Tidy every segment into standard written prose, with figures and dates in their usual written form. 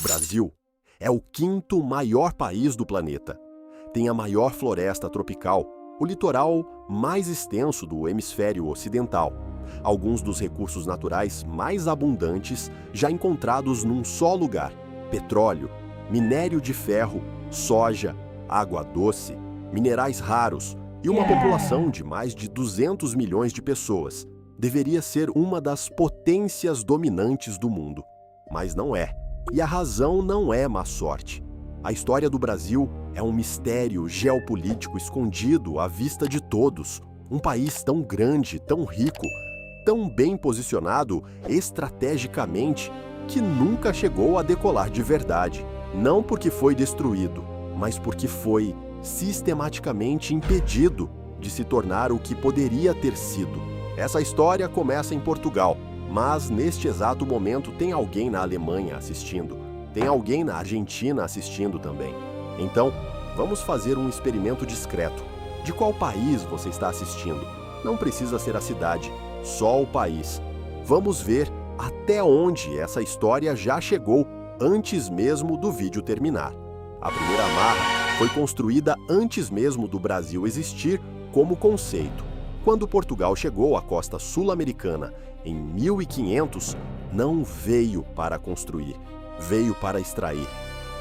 O Brasil é o quinto maior país do planeta. Tem a maior floresta tropical, o litoral mais extenso do hemisfério ocidental, alguns dos recursos naturais mais abundantes já encontrados num só lugar: petróleo, minério de ferro, soja, água doce, minerais raros e uma população de mais de 200 milhões de pessoas. Deveria ser uma das potências dominantes do mundo, mas não é. E a razão não é má sorte. A história do Brasil é um mistério geopolítico escondido à vista de todos. Um país tão grande, tão rico, tão bem posicionado estrategicamente, que nunca chegou a decolar de verdade. Não porque foi destruído, mas porque foi sistematicamente impedido de se tornar o que poderia ter sido. Essa história começa em Portugal, mas neste exato momento tem alguém na Alemanha assistindo, tem alguém na Argentina assistindo também. Então, vamos fazer um experimento discreto. De qual país você está assistindo? Não precisa ser a cidade, só o país. Vamos ver até onde essa história já chegou antes mesmo do vídeo terminar. A primeira amarra foi construída antes mesmo do Brasil existir como conceito. Quando Portugal chegou à costa sul-americana em 1500, não veio para construir, veio para extrair.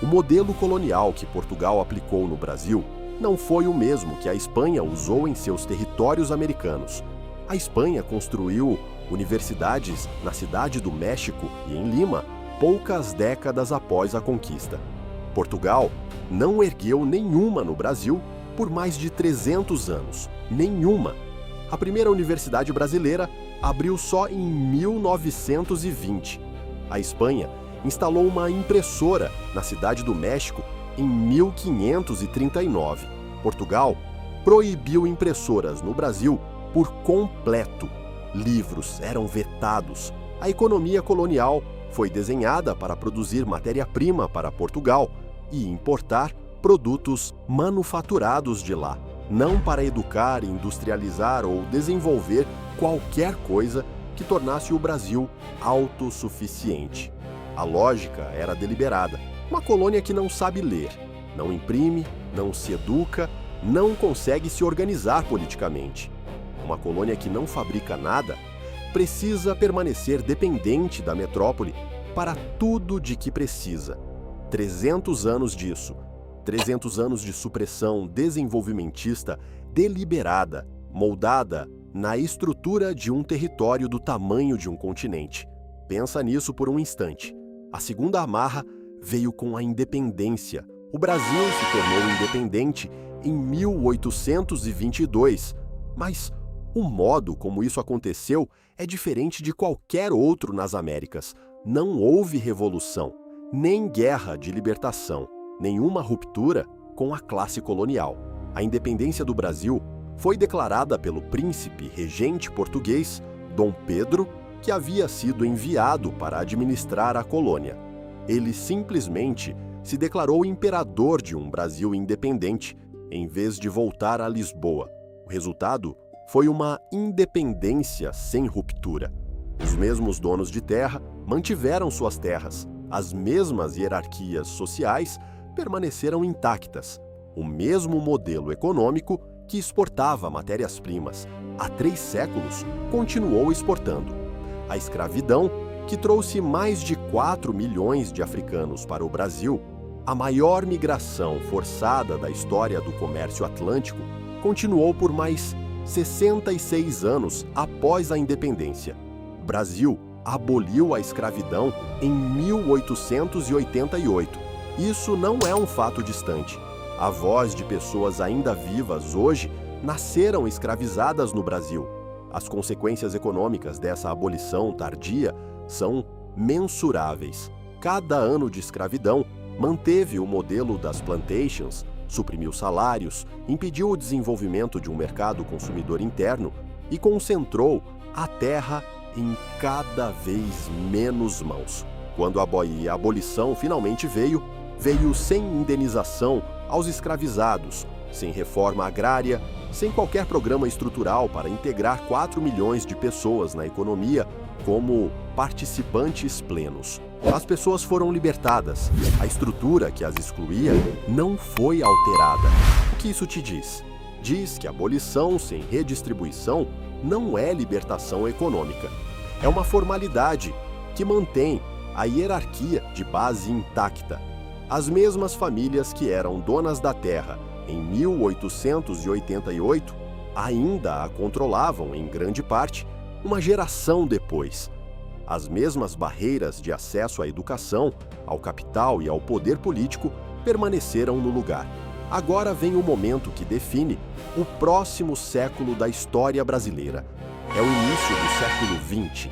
O modelo colonial que Portugal aplicou no Brasil não foi o mesmo que a Espanha usou em seus territórios americanos. A Espanha construiu universidades na Cidade do México e em Lima poucas décadas após a conquista. Portugal não ergueu nenhuma no Brasil por mais de 300 anos. Nenhuma. A primeira universidade brasileira abriu só em 1920. A Espanha instalou uma impressora na Cidade do México em 1539. Portugal proibiu impressoras no Brasil por completo. Livros eram vetados. A economia colonial foi desenhada para produzir matéria-prima para Portugal e importar produtos manufaturados de lá, não para educar, industrializar ou desenvolver qualquer coisa que tornasse o Brasil autossuficiente. A lógica era deliberada. Uma colônia que não sabe ler, não imprime, não se educa, não consegue se organizar politicamente. Uma colônia que não fabrica nada precisa permanecer dependente da metrópole para tudo de que precisa. 300 anos disso. 300 anos de supressão desenvolvimentista deliberada, moldada na estrutura de um território do tamanho de um continente. Pensa nisso por um instante. A segunda amarra veio com a independência. O Brasil se tornou independente em 1822, mas o modo como isso aconteceu é diferente de qualquer outro nas Américas. Não houve revolução, nem guerra de libertação, nenhuma ruptura com a classe colonial. A independência do Brasil foi declarada pelo príncipe regente português Dom Pedro, que havia sido enviado para administrar a colônia. Ele simplesmente se declarou imperador de um Brasil independente, em vez de voltar a Lisboa. O resultado foi uma independência sem ruptura. Os mesmos donos de terra mantiveram suas terras, as mesmas hierarquias sociais permaneceram intactas. O mesmo modelo econômico que exportava matérias-primas há 3 séculos continuou exportando. A escravidão, que trouxe mais de 4 milhões de africanos para o Brasil, a maior migração forçada da história do comércio atlântico, continuou por mais 66 anos após a independência. O Brasil aboliu a escravidão em 1888. Isso não é um fato distante. Avós de pessoas ainda vivas hoje nasceram escravizadas no Brasil. As consequências econômicas dessa abolição tardia são mensuráveis. Cada ano de escravidão manteve o modelo das plantations, suprimiu salários, impediu o desenvolvimento de um mercado consumidor interno e concentrou a terra em cada vez menos mãos. Quando a abolição finalmente veio sem indenização aos escravizados, sem reforma agrária, sem qualquer programa estrutural para integrar 4 milhões de pessoas na economia como participantes plenos. As pessoas foram libertadas. A estrutura que as excluía não foi alterada. O que isso te diz? Diz que a abolição sem redistribuição não é libertação econômica. É uma formalidade que mantém a hierarquia de base intacta. As mesmas famílias que eram donas da terra em 1888 ainda a controlavam em grande parte uma geração depois. As mesmas barreiras de acesso à educação, ao capital e ao poder político permaneceram no lugar. Agora vem o momento que define o próximo século da história brasileira. É o início do século XX.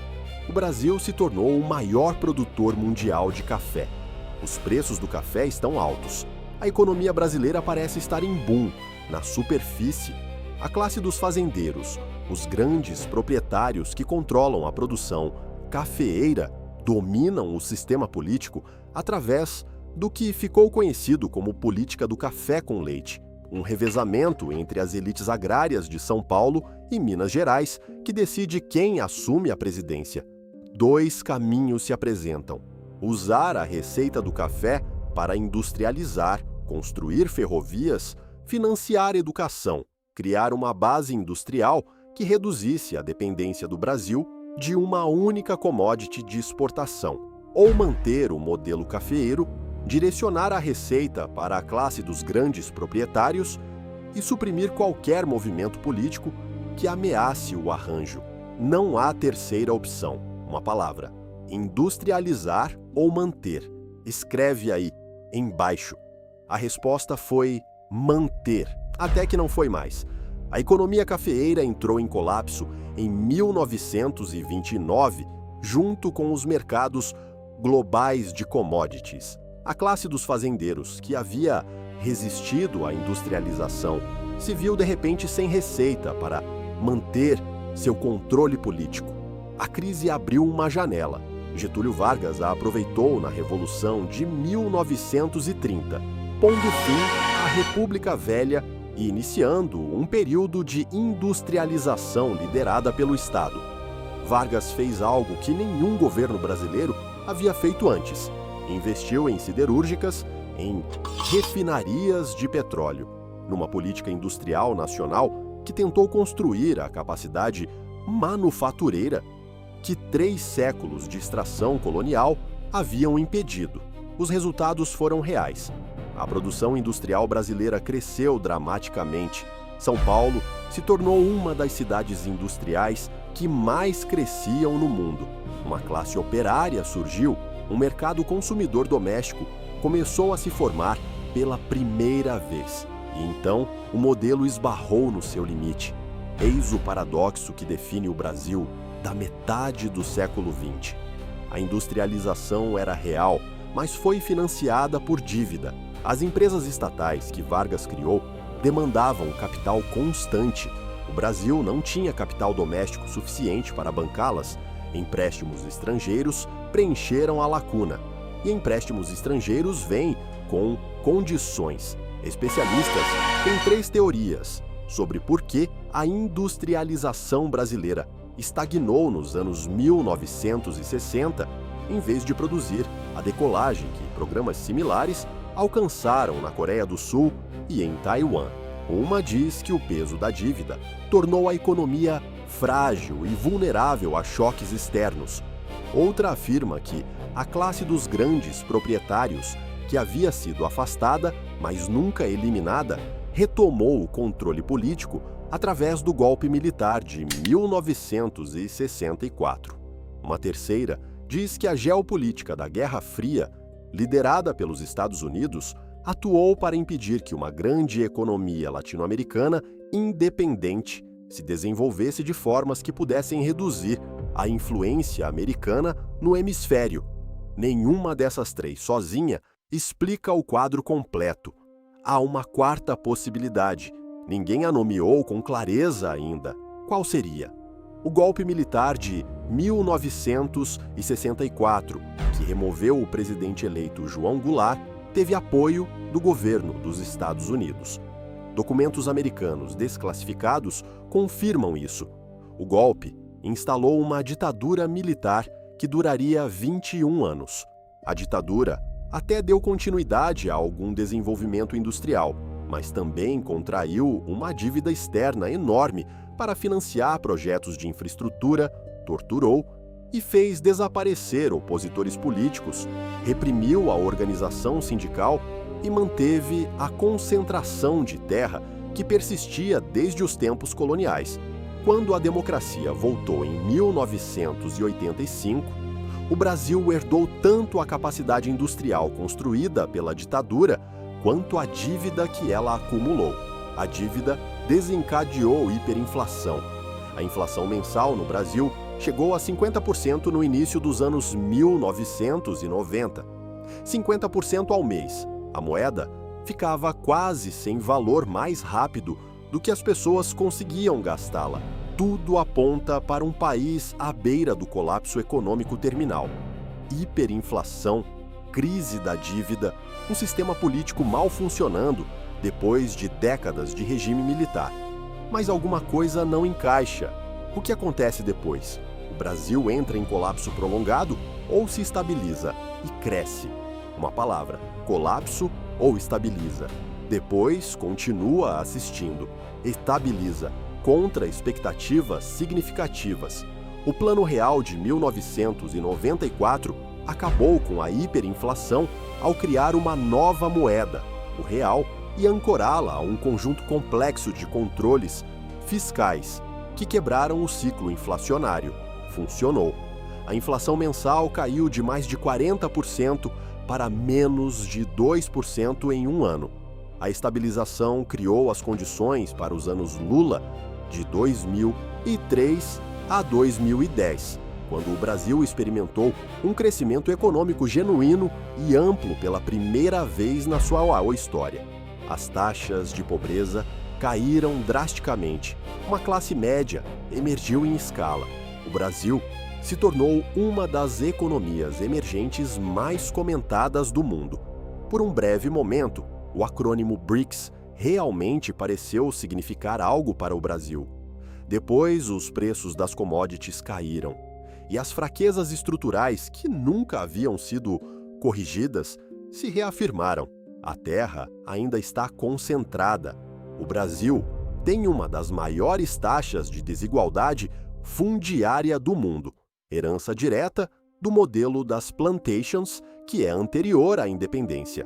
O Brasil se tornou o maior produtor mundial de café. Os preços do café estão altos. A economia brasileira parece estar em boom. Na superfície, a classe dos fazendeiros, os grandes proprietários que controlam a produção cafeeira, dominam o sistema político através do que ficou conhecido como política do café com leite, um revezamento entre as elites agrárias de São Paulo e Minas Gerais que decide quem assume a presidência. Dois caminhos se apresentam: usar a receita do café para industrializar, construir ferrovias, financiar educação, criar uma base industrial que reduzisse a dependência do Brasil de uma única commodity de exportação, ou manter o modelo cafeeiro, direcionar a receita para a classe dos grandes proprietários e suprimir qualquer movimento político que ameace o arranjo. Não há terceira opção. Uma palavra: industrializar ou manter. Escreve aí, embaixo. A resposta foi manter, até que não foi mais. A economia cafeeira entrou em colapso em 1929, junto com os mercados globais de commodities. A classe dos fazendeiros, que havia resistido à industrialização, se viu de repente sem receita para manter seu controle político. A crise abriu uma janela. Getúlio Vargas a aproveitou na Revolução de 1930, pondo fim à República Velha e iniciando um período de industrialização liderada pelo Estado. Vargas fez algo que nenhum governo brasileiro havia feito antes. Investiu em siderúrgicas, em refinarias de petróleo, numa política industrial nacional que tentou construir a capacidade manufatureira que 3 séculos de extração colonial haviam impedido. Os resultados foram reais. A produção industrial brasileira cresceu dramaticamente. São Paulo se tornou uma das cidades industriais que mais cresciam no mundo. Uma classe operária surgiu, um mercado consumidor doméstico começou a se formar pela primeira vez. E então o modelo esbarrou no seu limite. Eis o paradoxo que define o Brasil da metade do século XX. A industrialização era real, mas foi financiada por dívida. As empresas estatais que Vargas criou demandavam capital constante. O Brasil não tinha capital doméstico suficiente para bancá-las. Empréstimos estrangeiros preencheram a lacuna. E empréstimos estrangeiros vêm com condições. Especialistas têm 3 teorias sobre por que a industrialização brasileira estagnou nos anos 1960, em vez de produzir a decolagem que programas similares alcançaram na Coreia do Sul e em Taiwan. Uma diz que o peso da dívida tornou a economia frágil e vulnerável a choques externos. Outra afirma que a classe dos grandes proprietários, que havia sido afastada, mas nunca eliminada, retomou o controle político através do golpe militar de 1964. Uma terceira diz que a geopolítica da Guerra Fria, liderada pelos Estados Unidos, atuou para impedir que uma grande economia latino-americana independente se desenvolvesse de formas que pudessem reduzir a influência americana no hemisfério. Nenhuma dessas 3 sozinha explica o quadro completo. Há uma quarta possibilidade. Ninguém a nomeou com clareza ainda. Qual seria? O golpe militar de 1964, que removeu o presidente eleito João Goulart, teve apoio do governo dos Estados Unidos. Documentos americanos desclassificados confirmam isso. O golpe, instalou uma ditadura militar que duraria 21 anos. A ditadura até deu continuidade a algum desenvolvimento industrial, mas também contraiu uma dívida externa enorme para financiar projetos de infraestrutura, torturou e fez desaparecer opositores políticos, reprimiu a organização sindical e manteve a concentração de terra que persistia desde os tempos coloniais. Quando a democracia voltou em 1985, o Brasil herdou tanto a capacidade industrial construída pela ditadura quanto a dívida que ela acumulou. A dívida desencadeou hiperinflação. A inflação mensal no Brasil chegou a 50% no início dos anos 1990. 50% ao mês. A moeda ficava quase sem valor mais rápido do que as pessoas conseguiam gastá-la. Tudo aponta para um país à beira do colapso econômico terminal. Hiperinflação, crise da dívida, um sistema político mal funcionando depois de décadas de regime militar. Mas alguma coisa não encaixa. O que acontece depois? O Brasil entra em colapso prolongado ou se estabiliza e cresce? Uma palavra: colapso ou estabiliza. Depois continua assistindo. Estabiliza, contra expectativas significativas. O Plano Real de 1994 acabou com a hiperinflação ao criar uma nova moeda, o real, e ancorá-la a um conjunto complexo de controles fiscais que quebraram o ciclo inflacionário. Funcionou. A inflação mensal caiu de mais de 40% para menos de 2% em um ano. A estabilização criou as condições para os anos Lula, de 2003 a 2010, quando o Brasil experimentou um crescimento econômico genuíno e amplo pela primeira vez na sua história. As taxas de pobreza caíram drasticamente. Uma classe média emergiu em escala. O Brasil se tornou uma das economias emergentes mais comentadas do mundo. Por um breve momento, o acrônimo BRICS realmente pareceu significar algo para o Brasil. Depois, os preços das commodities caíram. E as fraquezas estruturais, que nunca haviam sido corrigidas, se reafirmaram. A terra ainda está concentrada. O Brasil tem uma das maiores taxas de desigualdade fundiária do mundo, herança direta do modelo das plantations, que é anterior à independência.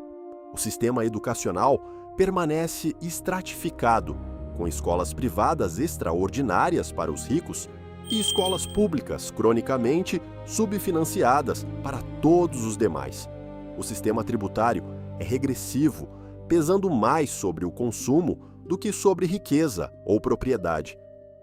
O sistema educacional permanece estratificado, com escolas privadas extraordinárias para os ricos e escolas públicas cronicamente subfinanciadas para todos os demais. O sistema tributário é regressivo, pesando mais sobre o consumo do que sobre riqueza ou propriedade.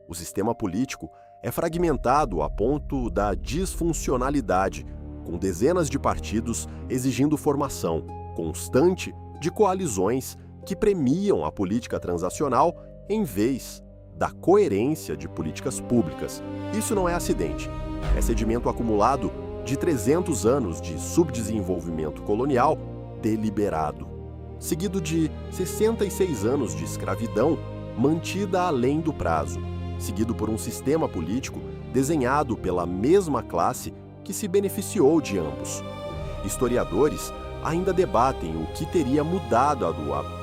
O sistema político é fragmentado a ponto da disfuncionalidade, com dezenas de partidos exigindo formação constante de coalizões que premiam a política transacional em vez da coerência de políticas públicas. Isso não é acidente. É sedimento acumulado de 300 anos de subdesenvolvimento colonial deliberado, seguido de 66 anos de escravidão mantida além do prazo, seguido por um sistema político desenhado pela mesma classe que se beneficiou de ambos. Historiadores ainda debatem o que teria mudado a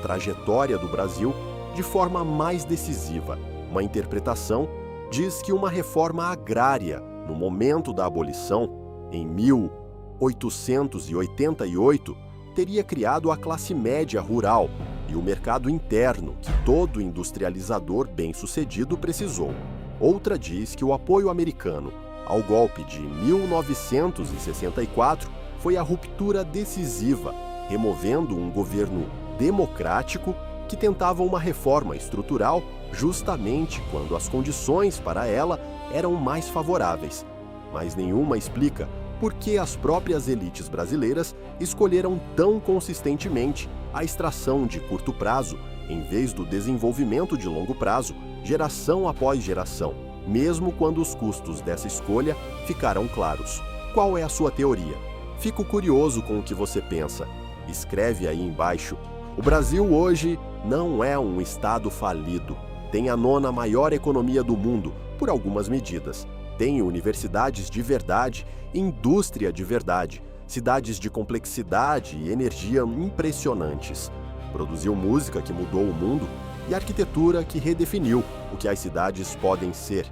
trajetória do Brasil de forma mais decisiva. Uma interpretação diz que uma reforma agrária, no momento da abolição, em 1888, teria criado a classe média rural e o mercado interno que todo industrializador bem-sucedido precisou. Outra diz que o apoio americano ao golpe de 1964 foi a ruptura decisiva, removendo um governo democrático que tentava uma reforma estrutural justamente quando as condições para ela eram mais favoráveis. Mas nenhuma explica por que as próprias elites brasileiras escolheram tão consistentemente a extração de curto prazo em vez do desenvolvimento de longo prazo, geração após geração, mesmo quando os custos dessa escolha ficaram claros. Qual é a sua teoria? Fico curioso com o que você pensa. Escreve aí embaixo. O Brasil hoje não é um estado falido. Tem a 9ª maior economia do mundo, por algumas medidas. Tem universidades de verdade, indústria de verdade, cidades de complexidade e energia impressionantes. Produziu música que mudou o mundo e arquitetura que redefiniu o que as cidades podem ser.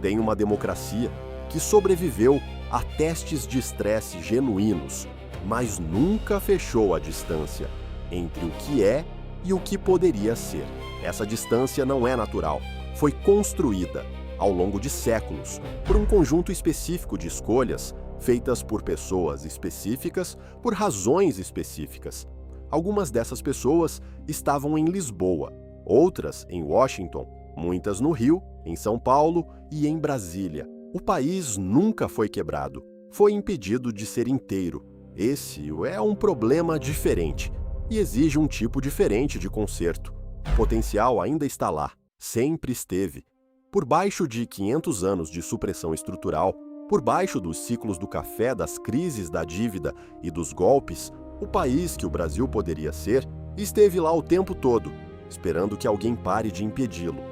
Tem uma democracia que sobreviveu a testes de estresse genuínos, mas nunca fechou a distância entre o que é e o que poderia ser. Essa distância não é natural, foi construída ao longo de séculos por um conjunto específico de escolhas feitas por pessoas específicas por razões específicas. Algumas dessas pessoas estavam em Lisboa, outras em Washington, muitas no Rio, em São Paulo e em Brasília. O país nunca foi quebrado, foi impedido de ser inteiro. Esse é um problema diferente e exige um tipo diferente de conserto. O potencial ainda está lá, sempre esteve. Por baixo de 500 anos de supressão estrutural, por baixo dos ciclos do café, das crises da dívida e dos golpes, o país que o Brasil poderia ser esteve lá o tempo todo, esperando que alguém pare de impedi-lo.